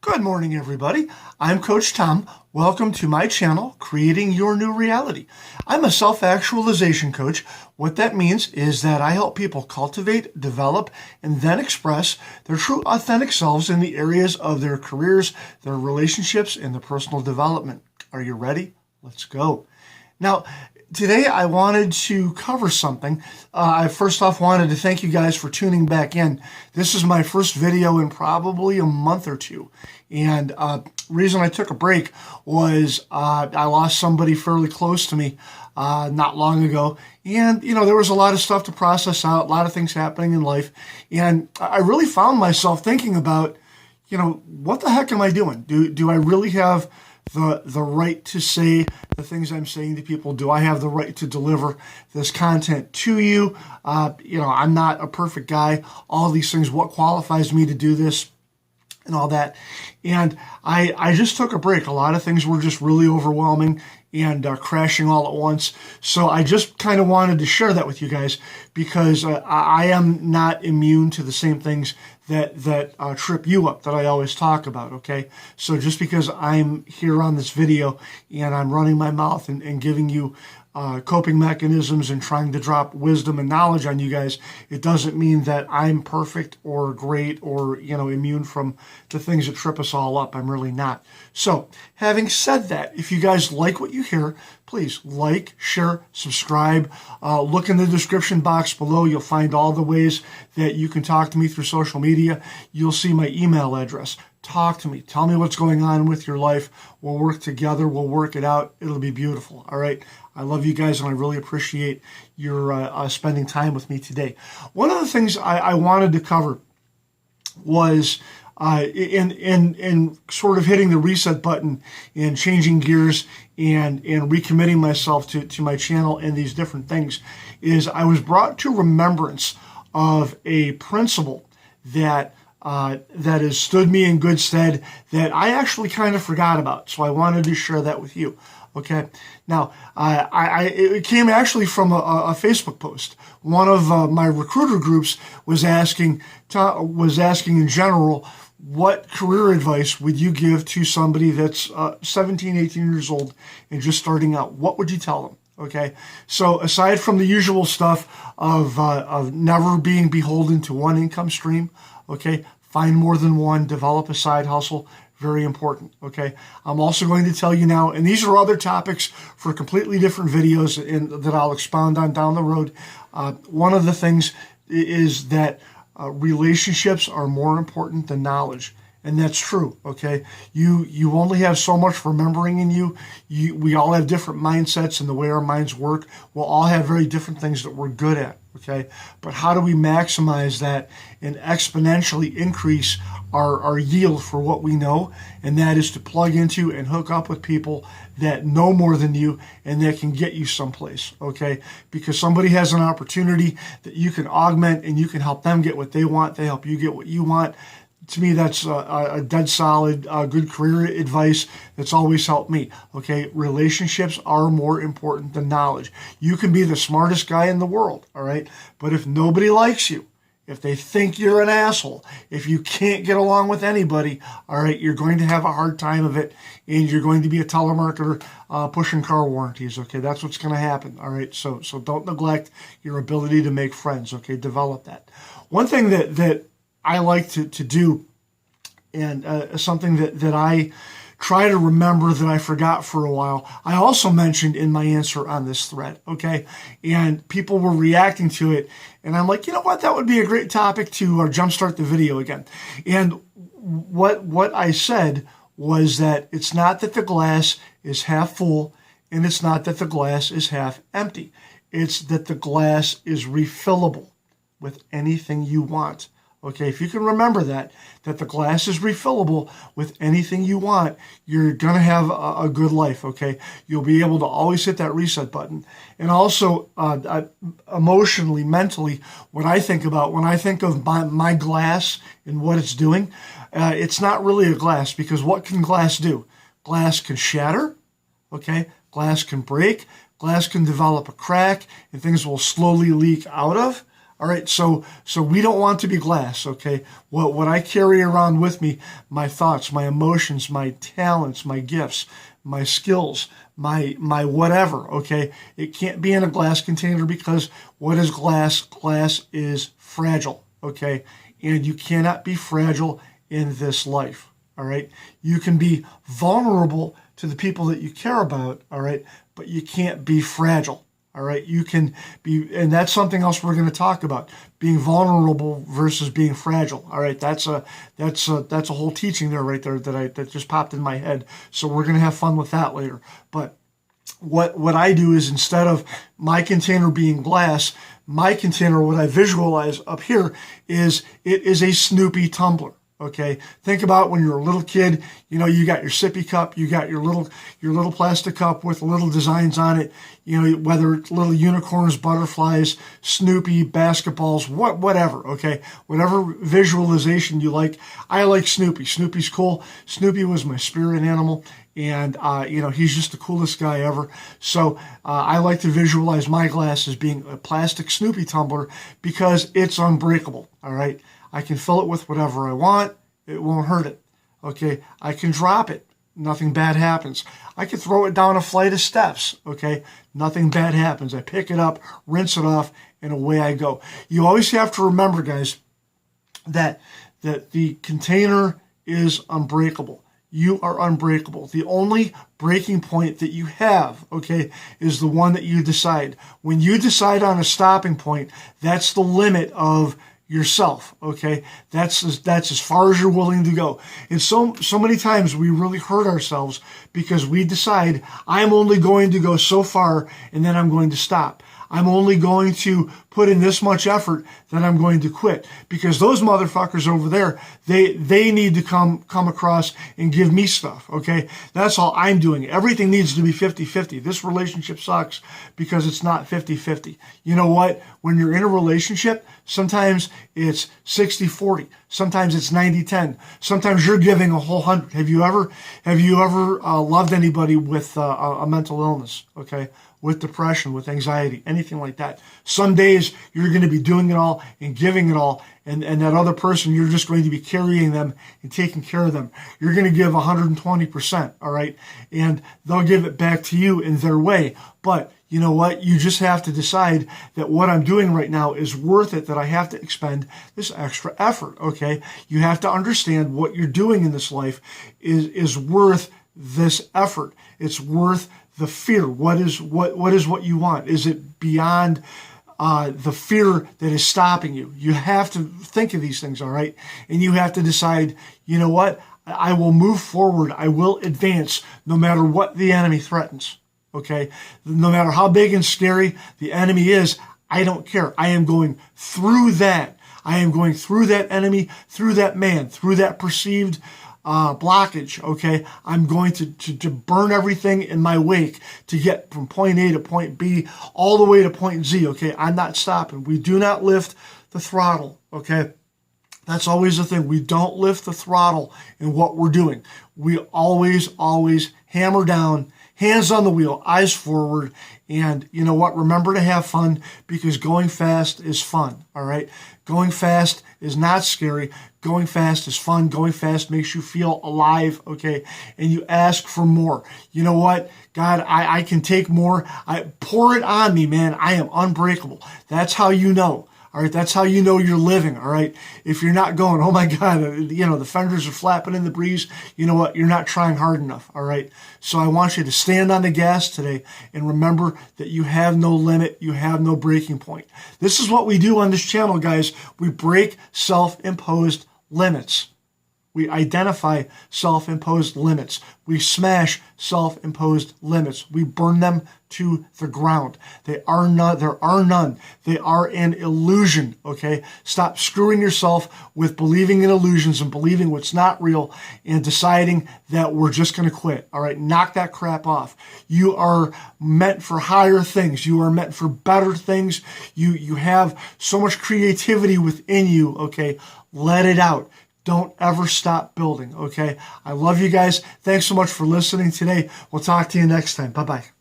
Good morning, everybody. I'm Coach Tom. Welcome to my channel, Creating Your New Reality. I'm a self-actualization coach. What that means is that I help people cultivate, develop, and then express their true authentic selves in the areas of their careers, their relationships, and their personal development. Are you ready? Let's go. Now, today I wanted to cover something. I first off wanted to thank you guys for tuning back in. This is my first video in probably a month or two. And reason I took a break was I lost somebody fairly close to me not long ago. And, there was a lot of stuff to process out, a lot of things happening in life. And I really found myself thinking about, what the heck am I doing? Do I really have the right to say the things I'm saying to people? Do I have the right to deliver this content to you? I'm not a perfect guy. All these things, what qualifies me to do this and all that. And I just took a break. A lot of things were just really overwhelming and crashing all at once. So I just kind of wanted to share that with you guys because I am not immune to the same things that trip you up that I always talk about, okay? So just because I'm here on this video and I'm running my mouth and giving you coping mechanisms and trying to drop wisdom and knowledge on you guys, it doesn't mean that I'm perfect or great or, immune from the things that trip us all up. I'm really not. So having said that, if you guys like what you hear, please like, share, subscribe. Look in the description box below. You'll find all the ways that you can talk to me through social media. You'll see my email address. Talk to me. Tell me what's going on with your life. We'll work together. We'll work it out. It'll be beautiful. All right. I love you guys, and I really appreciate your spending time with me today. One of the things I wanted to cover was in sort of hitting the reset button and changing gears and recommitting myself to my channel and these different things is I was brought to remembrance of a principle that has stood me in good stead that I actually kind of forgot about. So I wanted to share that with you. Okay. Now, it came actually from a Facebook post. One of my recruiter groups was asking in general, what career advice would you give to somebody that's 17, 18 years old and just starting out? What would you tell them? Okay. So aside from the usual stuff of never being beholden to one income stream, okay, find more than one, develop a side hustle. Very important, okay? I'm also going to tell you now, and these are other topics for completely different videos that I'll expound on down the road. One of the things is that relationships are more important than knowledge. And that's true, okay? You only have so much remembering in you. We all have different mindsets and the way our minds work. We'll all have very different things that we're good at, okay? But how do we maximize that and exponentially increase our yield for what we know? And that is to plug into and hook up with people that know more than you and that can get you someplace, okay? Because somebody has an opportunity that you can augment and you can help them get what they want. They help you get what you want. To me, that's a dead solid, good career advice that's always helped me. Okay, relationships are more important than knowledge. You can be the smartest guy in the world, all right? But if nobody likes you, if they think you're an asshole, if you can't get along with anybody, all right, you're going to have a hard time of it, and you're going to be a telemarketer pushing car warranties, okay? That's what's going to happen, all right? So don't neglect your ability to make friends, okay? Develop that. One thing that I like to do, and something that I try to remember that I forgot for a while, I also mentioned in my answer on this thread, okay? And people were reacting to it, and I'm like, you know what? That would be a great topic to jumpstart the video again. And what I said was that it's not that the glass is half full, and it's not that the glass is half empty. It's that the glass is refillable with anything you want. Okay, if you can remember that the glass is refillable with anything you want, you're going to have a good life, okay? You'll be able to always hit that reset button. And also, emotionally, mentally, what I think about when I think of my glass and what it's doing, it's not really a glass, because what can glass do? Glass can shatter, okay? Glass can break. Glass can develop a crack, and things will slowly leak out of. All right, so we don't want to be glass, okay? What I carry around with me, my thoughts, my emotions, my talents, my gifts, my skills, my whatever, okay? It can't be in a glass container, because what is glass? Glass is fragile, okay? And you cannot be fragile in this life, all right? You can be vulnerable to the people that you care about, all right? But you can't be fragile. All right, you can be, and that's something else we're going to talk about: being vulnerable versus being fragile. All right, that's a whole teaching there, right there, that just popped in my head. So we're going to have fun with that later. But what I do is, instead of my container being glass, my container, what I visualize up here is, it is a Snoopy tumbler. Okay, think about when you're a little kid. You know, you got your sippy cup, you got your little plastic cup with little designs on it. You know, whether it's little unicorns, butterflies, Snoopy, basketballs, whatever. Okay, whatever visualization you like. I like Snoopy. Snoopy's cool. Snoopy was my spirit animal, and you know, he's just the coolest guy ever. So I like to visualize my glass as being a plastic Snoopy tumbler, because it's unbreakable. All right. I can fill it with whatever I want. It won't hurt it. Okay, I can drop it. Nothing bad happens. I can throw it down a flight of steps. Okay, nothing bad happens. I pick it up, rinse it off, and away I go. You always have to remember, guys, that the container is unbreakable. You are unbreakable. The only breaking point that you have, okay, is the one that you decide. When you decide on a stopping point, that's the limit of yourself, okay? That's as far as you're willing to go. And so many times we really hurt ourselves because we decide, I'm only going to go so far and then I'm going to stop. I'm only going to put in this much effort, then I'm going to quit. Because those motherfuckers over there, they need to come across and give me stuff, okay? That's all I'm doing. Everything needs to be 50-50. This relationship sucks because it's not 50-50. You know what? When you're in a relationship, sometimes it's 60-40. Sometimes it's 90-10. Sometimes you're giving a whole 100. Have you ever loved anybody with a mental illness, okay? With depression, with anxiety, anything like that? Some days you're going to be doing it all and giving it all, and that other person, you're just going to be carrying them and taking care of them. You're going to give 120%, all right? And they'll give it back to you in their way. But you know what? You just have to decide that what I'm doing right now is worth it, that I have to expend this extra effort, okay? You have to understand what you're doing in this life is worth this effort. It's worth the fear. What is what you want? Is it beyond the fear that is stopping you? You have to think of these things, all right? And you have to decide, you know what? I will move forward. I will advance no matter what the enemy threatens, okay? No matter how big and scary the enemy is, I don't care. I am going through that. I am going through that enemy, through that man, through that perceived blockage, okay? I'm going to burn everything in my wake to get from point A to point B all the way to point Z, okay? I'm not stopping. We do not lift the throttle, okay? That's always the thing. We don't lift the throttle in what we're doing. We always hammer down, hands on the wheel, eyes forward, and you know what? Remember to have fun, because going fast is fun, all right? Going fast is not scary. Going fast is fun. Going fast makes you feel alive, okay? And you ask for more. You know what? God, I can take more. Pour it on me, man. I am unbreakable. That's how you know. All right, that's how you know you're living, all right? If you're not going, oh my God, you know, the fenders are flapping in the breeze, you know what? You're not trying hard enough, all right? So I want you to stand on the gas today and remember that you have no limit, you have no breaking point. This is what we do on this channel, guys. We break self-imposed limits. We identify self-imposed limits. We smash self-imposed limits. We burn them to the ground. There are none. They are an illusion, okay? Stop screwing yourself with believing in illusions and believing what's not real and deciding that we're just going to quit, all right? Knock that crap off. You are meant for higher things. You are meant for better things. You have so much creativity within you, okay? Let it out. Don't ever stop building, okay? I love you guys. Thanks so much for listening today. We'll talk to you next time. Bye-bye.